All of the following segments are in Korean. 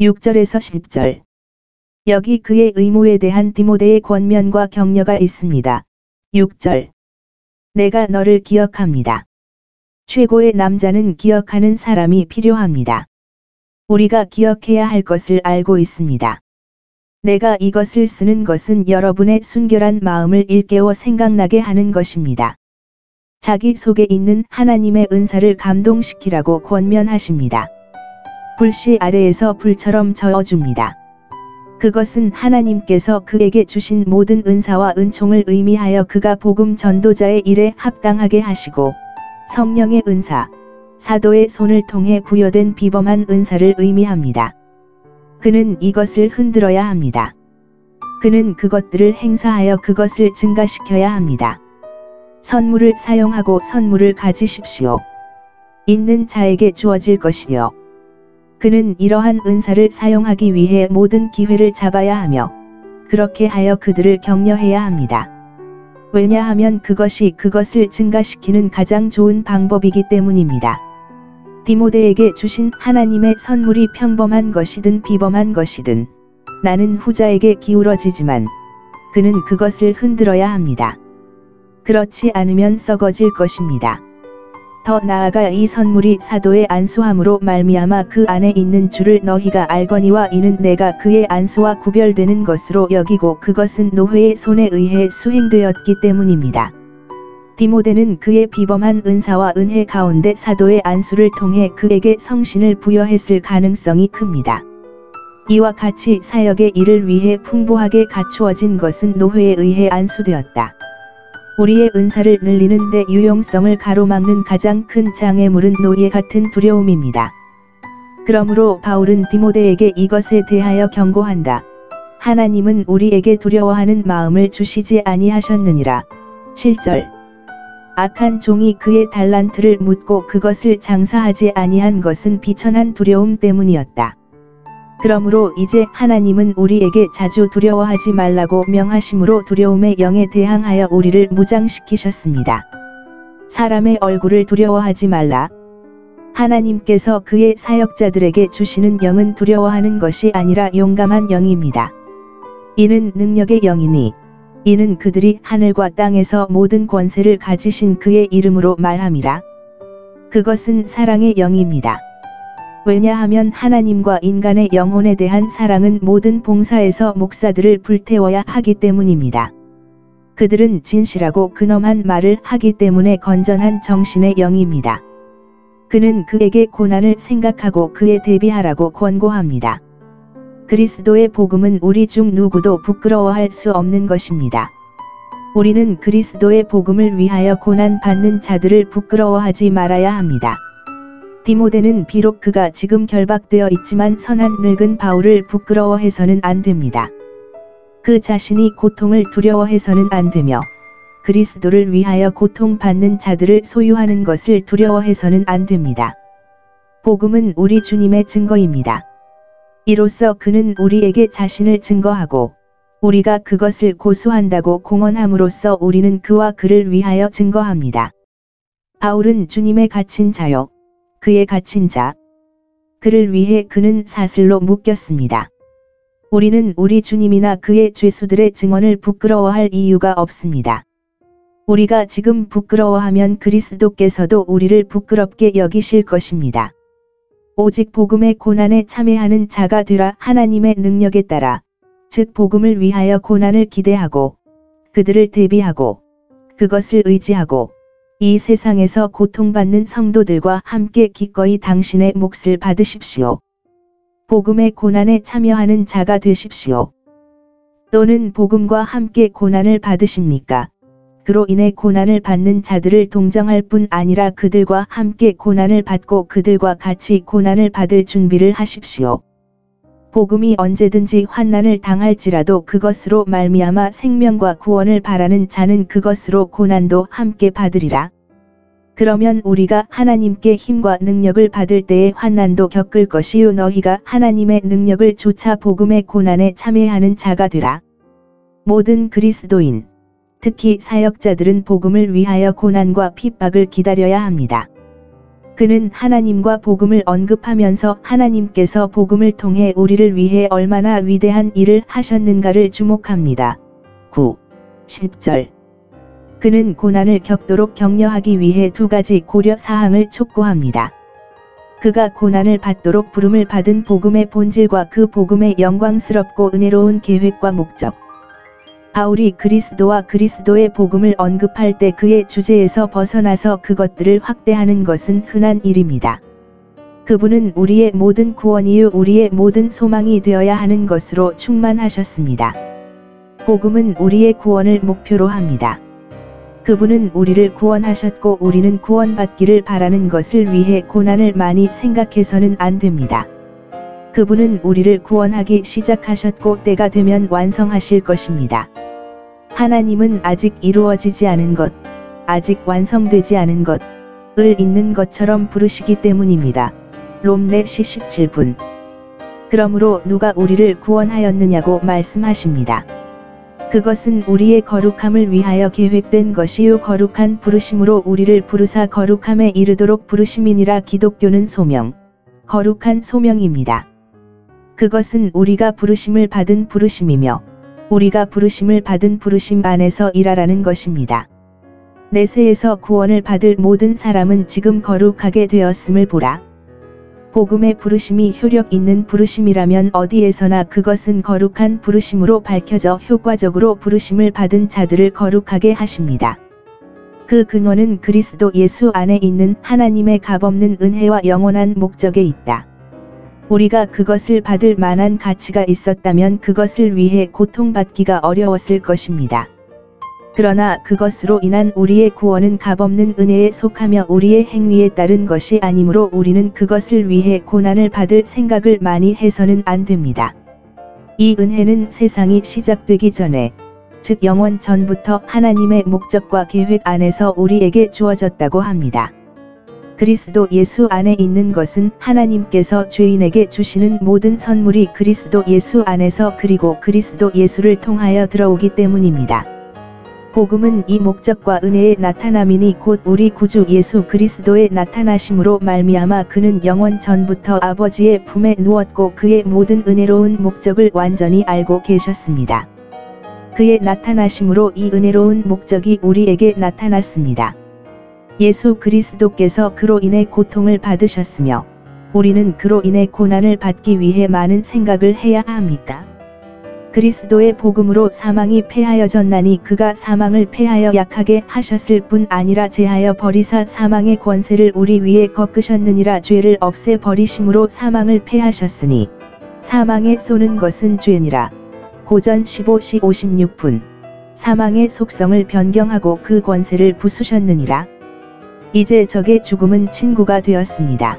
6절에서 10절. 여기 그의 의무에 대한 디모데의 권면과 격려가 있습니다. 6절. 내가 너를 기억합니다. 최고의 남자는 기억하는 사람이 필요합니다. 우리가 기억해야 할 것을 알고 있습니다. 내가 이것을 쓰는 것은 여러분의 순결한 마음을 일깨워 생각나게 하는 것입니다. 자기 속에 있는 하나님의 은사를 감동시키라고 권면하십니다. 불씨 아래에서 불처럼 저어줍니다. 그것은 하나님께서 그에게 주신 모든 은사와 은총을 의미하여 그가 복음 전도자의 일에 합당하게 하시고 성령의 은사, 사도의 손을 통해 부여된 비범한 은사를 의미합니다. 그는 이것을 흔들어야 합니다. 그는 그것들을 행사하여 그것을 증가시켜야 합니다. 선물을 사용하고 선물을 가지십시오. 있는 자에게 주어질 것이요. 그는 이러한 은사를 사용하기 위해 모든 기회를 잡아야 하며 그렇게 하여 그들을 격려해야 합니다. 왜냐하면 그것이 그것을 증가시키는 가장 좋은 방법이기 때문입니다. 디모데에게 주신 하나님의 선물이 평범한 것이든 비범한 것이든 나는 후자에게 기울어지지만 그는 그것을 흔들어야 합니다. 그렇지 않으면 썩어질 것입니다. 더 나아가 이 선물이 사도의 안수함으로 말미암아 그 안에 있는 줄을 너희가 알거니와 이는 내가 그의 안수와 구별되는 것으로 여기고 그것은 노회의 손에 의해 수행되었기 때문입니다. 디모데는 그의 비범한 은사와 은혜 가운데 사도의 안수를 통해 그에게 성신을 부여했을 가능성이 큽니다. 이와 같이 사역의 일을 위해 풍부하게 갖추어진 것은 노회에 의해 안수되었다. 우리의 은사를 늘리는 데 유용성을 가로막는 가장 큰 장애물은 노예 같은 두려움입니다. 그러므로 바울은 디모데에게 이것에 대하여 경고한다. 하나님은 우리에게 두려워하는 마음을 주시지 아니하셨느니라. 7절. 악한 종이 그의 달란트를 묻고 그것을 장사하지 아니한 것은 비천한 두려움 때문이었다. 그러므로 이제 하나님은 우리에게 자주 두려워하지 말라고 명하심으로 두려움의 영에 대항하여 우리를 무장시키셨습니다. 사람의 얼굴을 두려워하지 말라. 하나님께서 그의 사역자들에게 주시는 영은 두려워하는 것이 아니라 용감한 영입니다. 이는 능력의 영이니 이는 그들이 하늘과 땅에서 모든 권세를 가지신 그의 이름으로 말함이라. 그것은 사랑의 영입니다. 왜냐하면 하나님과 인간의 영혼에 대한 사랑은 모든 봉사에서 목사들을 불태워야 하기 때문입니다. 그들은 진실하고 근엄한 말을 하기 때문에 건전한 정신의 영입니다. 그는 그에게 고난을 생각하고 그에 대비하라고 권고합니다. 그리스도의 복음은 우리 중 누구도 부끄러워할 수 없는 것입니다. 우리는 그리스도의 복음을 위하여 고난 받는 자들을 부끄러워하지 말아야 합니다. 디모데는 비록 그가 지금 결박되어 있지만 선한 늙은 바울을 부끄러워해서는 안 됩니다. 그 자신이 고통을 두려워해서는 안 되며 그리스도를 위하여 고통받는 자들을 소유하는 것을 두려워해서는 안 됩니다. 복음은 우리 주님의 증거입니다. 이로써 그는 우리에게 자신을 증거하고 우리가 그것을 고수한다고 공언함으로써 우리는 그와 그를 위하여 증거합니다. 바울은 주님의 갇힌 자요. 그의 갇힌 자. 그를 위해 그는 사슬로 묶였습니다. 우리는 우리 주님이나 그의 죄수들의 증언을 부끄러워할 이유가 없습니다. 우리가 지금 부끄러워하면 그리스도께서도 우리를 부끄럽게 여기실 것입니다. 오직 복음의 고난에 참여하는 자가 되라. 하나님의 능력에 따라, 즉 복음을 위하여 고난을 기대하고 그들을 대비하고 그것을 의지하고 이 세상에서 고통받는 성도들과 함께 기꺼이 당신의 몫을 받으십시오. 복음의 고난에 참여하는 자가 되십시오. 또는 복음과 함께 고난을 받으십니까? 그로 인해 고난을 받는 자들을 동정할 뿐 아니라 그들과 함께 고난을 받고 그들과 같이 고난을 받을 준비를 하십시오. 복음이 언제든지 환난을 당할지라도 그것으로 말미암아 생명과 구원을 바라는 자는 그것으로 고난도 함께 받으리라. 그러면 우리가 하나님께 힘과 능력을 받을 때에 환난도 겪을 것이요 너희가 하나님의 능력을 좇아 복음의 고난에 참여하는 자가 되라. 모든 그리스도인, 특히 사역자들은 복음을 위하여 고난과 핍박을 기다려야 합니다. 그는 하나님과 복음을 언급하면서 하나님께서 복음을 통해 우리를 위해 얼마나 위대한 일을 하셨는가를 주목합니다. 9. 10절. 그는 고난을 겪도록 격려하기 위해 두 가지 고려 사항을 촉구합니다. 그가 고난을 받도록 부름을 받은 복음의 본질과 그 복음의 영광스럽고 은혜로운 계획과 목적. 바울이 그리스도와 그리스도의 복음을 언급할 때 그의 주제에서 벗어나서 그것들을 확대하는 것은 흔한 일입니다. 그분은 우리의 모든 구원이요 우리의 모든 소망이 되어야 하는 것으로 충만하셨습니다. 복음은 우리의 구원을 목표로 합니다. 그분은 우리를 구원하셨고 우리는 구원받기를 바라는 것을 위해 고난을 많이 생각해서는 안 됩니다. 그분은 우리를 구원하기 시작하셨고 때가 되면 완성하실 것입니다. 하나님은 아직 이루어지지 않은 것, 아직 완성되지 않은 것을 있는 것처럼 부르시기 때문입니다. 롬 4시 17분. 그러므로 누가 우리를 구원하였느냐고 말씀하십니다. 그것은 우리의 거룩함을 위하여 계획된 것이요 거룩한 부르심으로 우리를 부르사 거룩함에 이르도록 부르심이니라. 기독교는 소명, 거룩한 소명입니다. 그것은 우리가 부르심을 받은 부르심이며 우리가 부르심을 받은 부르심 안에서 일하라는 것입니다. 내세에서 구원을 받을 모든 사람은 지금 거룩하게 되었음을 보라. 복음의 부르심이 효력 있는 부르심이라면 어디에서나 그것은 거룩한 부르심으로 밝혀져 효과적으로 부르심을 받은 자들을 거룩하게 하십니다. 그 근원은 그리스도 예수 안에 있는 하나님의 값없는 은혜와 영원한 목적에 있다. 우리가 그것을 받을 만한 가치가 있었다면 그것을 위해 고통받기가 어려웠을 것입니다. 그러나 그것으로 인한 우리의 구원은 값없는 은혜에 속하며 우리의 행위에 따른 것이 아니므로 우리는 그것을 위해 고난을 받을 생각을 많이 해서는 안 됩니다. 이 은혜는 세상이 시작되기 전에, 즉 영원 전부터 하나님의 목적과 계획 안에서 우리에게 주어졌다고 합니다. 그리스도 예수 안에 있는 것은 하나님께서 죄인에게 주시는 모든 선물이 그리스도 예수 안에서 그리고 그리스도 예수를 통하여 들어오기 때문입니다. 복음은 이 목적과 은혜의 나타남이니 곧 우리 구주 예수 그리스도의 나타나심으로 말미암아 그는 영원 전부터 아버지의 품에 누웠고 그의 모든 은혜로운 목적을 완전히 알고 계셨습니다. 그의 나타나심으로 이 은혜로운 목적이 우리에게 나타났습니다. 예수 그리스도께서 그로 인해 고통을 받으셨으며 우리는 그로 인해 고난을 받기 위해 많은 생각을 해야 합니까? 그리스도의 복음으로 사망이 패하여졌나니 그가 사망을 패하여 약하게 하셨을 뿐 아니라 제하여 버리사 사망의 권세를 우리 위에 꺾으셨느니라. 죄를 없애 버리심으로 사망을 패하셨으니 사망에 쏘는 것은 죄니라. 고전 15시 56분. 사망의 속성을 변경하고 그 권세를 부수셨느니라. 이제 적의 죽음은 친구가 되었습니다.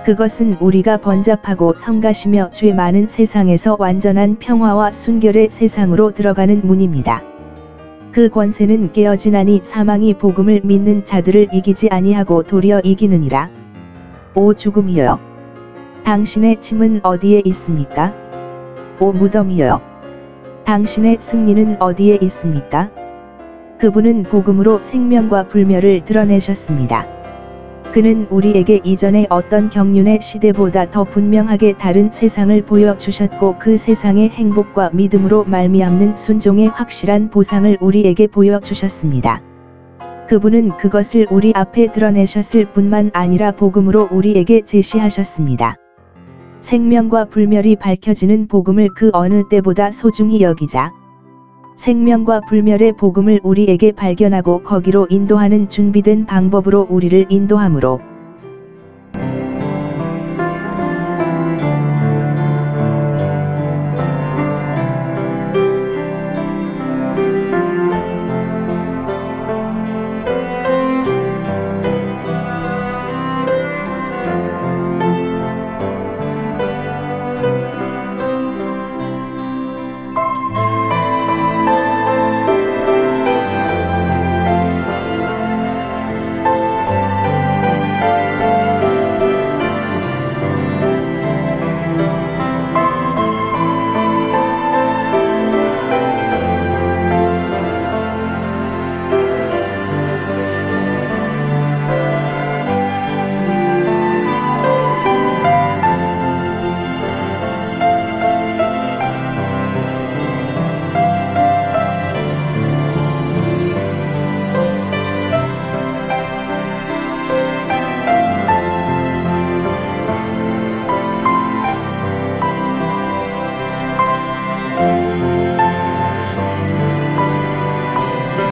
그것은 우리가 번잡하고 성가시며 죄 많은 세상에서 완전한 평화와 순결의 세상으로 들어가는 문입니다. 그 권세는 깨어지나니 사망이 복음을 믿는 자들을 이기지 아니하고 도리어 이기느니라. 오 죽음이여, 당신의 침은 어디에 있습니까? 오 무덤이여, 당신의 승리는 어디에 있습니까? 그분은 복음으로 생명과 불멸을 드러내셨습니다. 그는 우리에게 이전의 어떤 경륜의 시대보다 더 분명하게 다른 세상을 보여주셨고 그 세상의 행복과 믿음으로 말미암는 순종의 확실한 보상을 우리에게 보여주셨습니다. 그분은 그것을 우리 앞에 드러내셨을 뿐만 아니라 복음으로 우리에게 제시하셨습니다. 생명과 불멸이 밝혀지는 복음을 그 어느 때보다 소중히 여기자 생명과 불멸의 복음을 우리에게 발견하고 거기로 인도하는 준비된 방법으로 우리를 인도함으로